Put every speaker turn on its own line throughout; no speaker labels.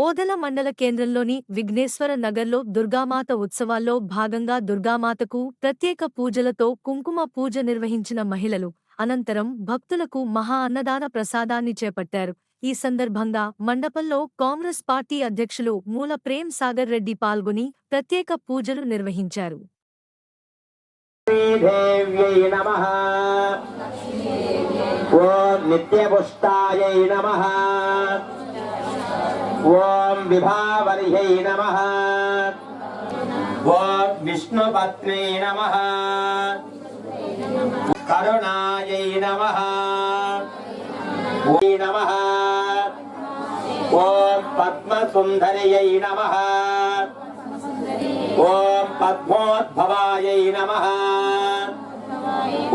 ఓదెల మండల కేంద్రంలోని విఘ్నేశ్వర నగర్లో దుర్గామాత ఉత్సవాల్లో భాగంగా దుర్గామాతకు ప్రత్యేక పూజలతో కుంకుమ పూజ నిర్వహించిన మహిళలు అనంతరం భక్తులకు మహా అన్నదాన ప్రసాదాన్ని చేపట్టారు. ఈ సందర్భంగా మండపంలో కాంగ్రెస్ పార్టీ అధ్యక్షులు మూల ప్రేమ్ సాగర్ రెడ్డి పాల్గొని ప్రత్యేక పూజలు నిర్వహించారు.
ओम विभावर्यै नमः। ओम विष्णुपत्नी नमः। करुणायै नमः। ओम नमः। ओम पद्मसुंदर्यै नमः। ओम पद्मोद्भवायै नमः।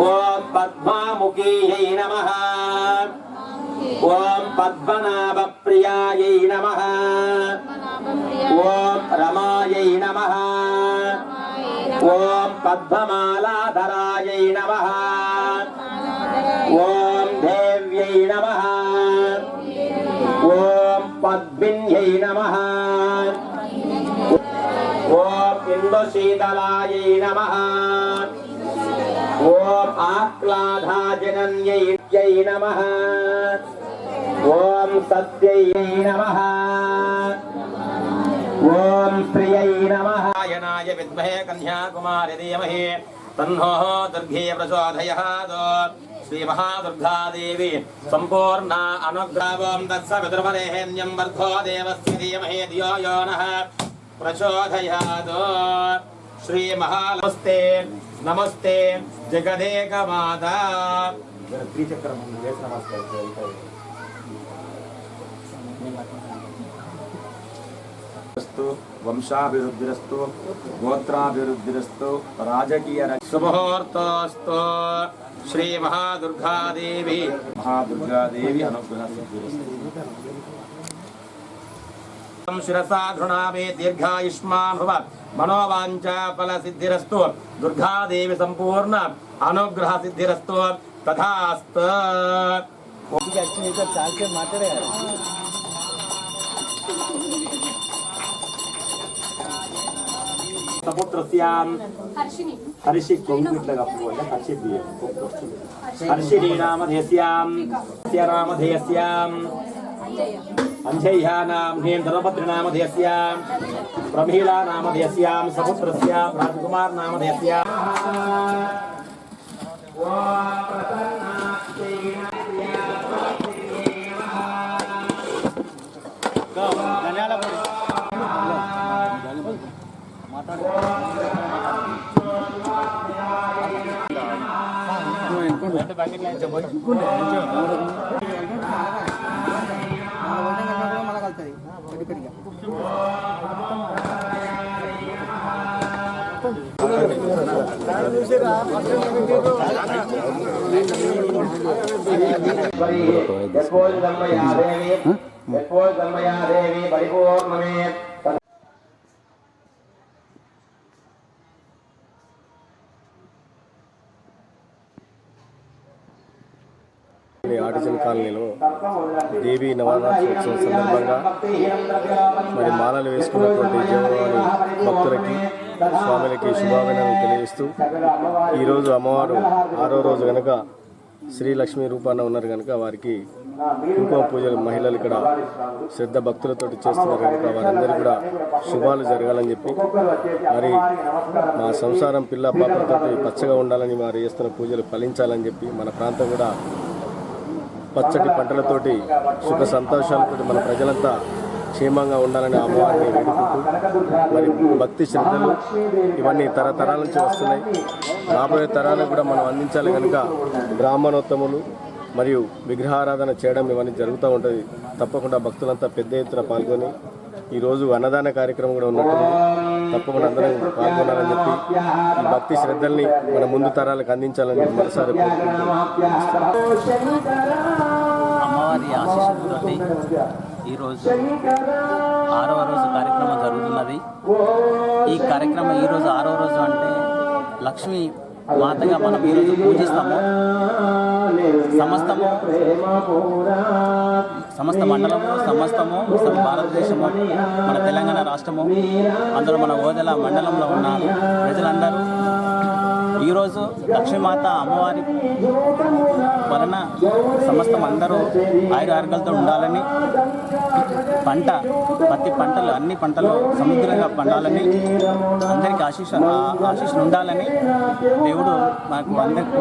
ओम पद्मामुखीयै नमः। ओम पद्मनाभ प्रियायै नमः। ओम रमायै नमः। ओम पद्ममालाधरायै नमः। ओम देव्यै नमः। ओम पद्मिन्यै नमः। ओम इन्दुशीतलायै नमः। ओम आह्लादाजनन्यै नमः। ओम सत्यै नमः। ओम प्रियै नमः। नारायणाय विद्महे कन्याकुमारी धीमहि तन्नो दुर्गे प्रचोदयात्। श्री महादुर्गा देवी संपूर्णा अनुग्रहं तत्सवितुर्वरेण्यं वर्धो देवस्य धीमहि धियो यो नः प्रचोदयात्। श्री महानमस्ते नमस्ते जगदेक माता। त्रिचक्रम नमस्कार वंशाभिवृद्धिरस्तु गोत्राभिवृद्धिरस्तु राजकीय शुभमुहूर्तोऽस्तु। श्री महादुर्गा देवी अनुग्रह सिद्धिरस्तु। शिरसा धृणामे दीर्घायुष्मान् भव मनोवांछा फल सिद्धिरस्तु। दुर्गा देवी संपूर्ण अनुग्रह सिद्धिरस्तु तथास्तु। हर्षिणी नामधेयस्यां अंजय्या नाम्नीं धर्मपत्नी नामधेयस्यां प्रमीला नामधेयस्यां सपुत्रस्यां राजकुमार नामधेयस्यां
ఆర్టిజన్ కాలనీలో దేవి నవరాత్రోత్సవం సందర్భంగా మరి మాలలు వేసుకున్నటువంటి జగవాని భక్తులకి స్వాములకి శుభాభినందనలు తెలియజేస్తూ ఈరోజు అమ్మవారు 6వ రోజు కనుక శ్రీలక్ష్మి రూపాన ఉన్నారు కనుక వారికి కుంకుమ పూజలు మహిళలు ఇక్కడ శ్రద్ధ భక్తులతో చేస్తున్నారు కనుక వారందరూ కూడా శుభాలు జరగాలని చెప్పి మరి మా సంసారం పిల్ల పాపలతో పచ్చగా ఉండాలని వారు చేస్తున్న పూజలు ఫలించాలని చెప్పి మన ప్రాంతం కూడా పచ్చటి పంటలతోటి సుఖ సంతోషాలతో మన ప్రజలంతా క్షేమంగా ఉండాలని అమ్మవారిని వేడుకుంటూ మరి భక్తి శ్రద్ధలు ఇవన్నీ తరతరాల నుంచి వస్తున్నాయి. రాబోయే తరాలకు కూడా మనం అందించాలి కనుక బ్రాహ్మణోత్తములు మరియు విగ్రహారాధన చేయడం ఇవన్నీ జరుగుతూ ఉంటుంది. తప్పకుండా భక్తులంతా పెద్ద ఎత్తున పాల్గొని ఈరోజు అన్నదాన కార్యక్రమం కూడా ఉన్నట్టుంది. తప్పకుండా అందరం పాల్గొనాలని చెప్పి ఈ భక్తి శ్రద్ధల్ని మన ముందు తరాలకు అందించాలని మరోసారి
అమ్మవారి ఆశీస్సులతోటి ఈరోజు 6వ రోజు కార్యక్రమం జరుగుతున్నది. ఈ కార్యక్రమం ఈరోజు 6వ రోజు అంటే లక్ష్మీ మాతగా మనం ఈరోజు పూజిస్తాము. సమస్త మండలము, సమస్తము భారతదేశము, మన తెలంగాణ రాష్ట్రము, అందులో మన ఓదెల మండలంలో ఉన్న ప్రజలందరూ ఈరోజు లక్ష్మీమాత అమ్మవారి వలన సమస్తం అందరూ ఆయురారోగ్యాలతో ఉండాలని, పత్తి పంటలు అన్ని పంటలు సముద్రంగా పండాలని, అందరికీ ఆశీస్సులు ఉండాలని దేవుడు మనకు అందరికీ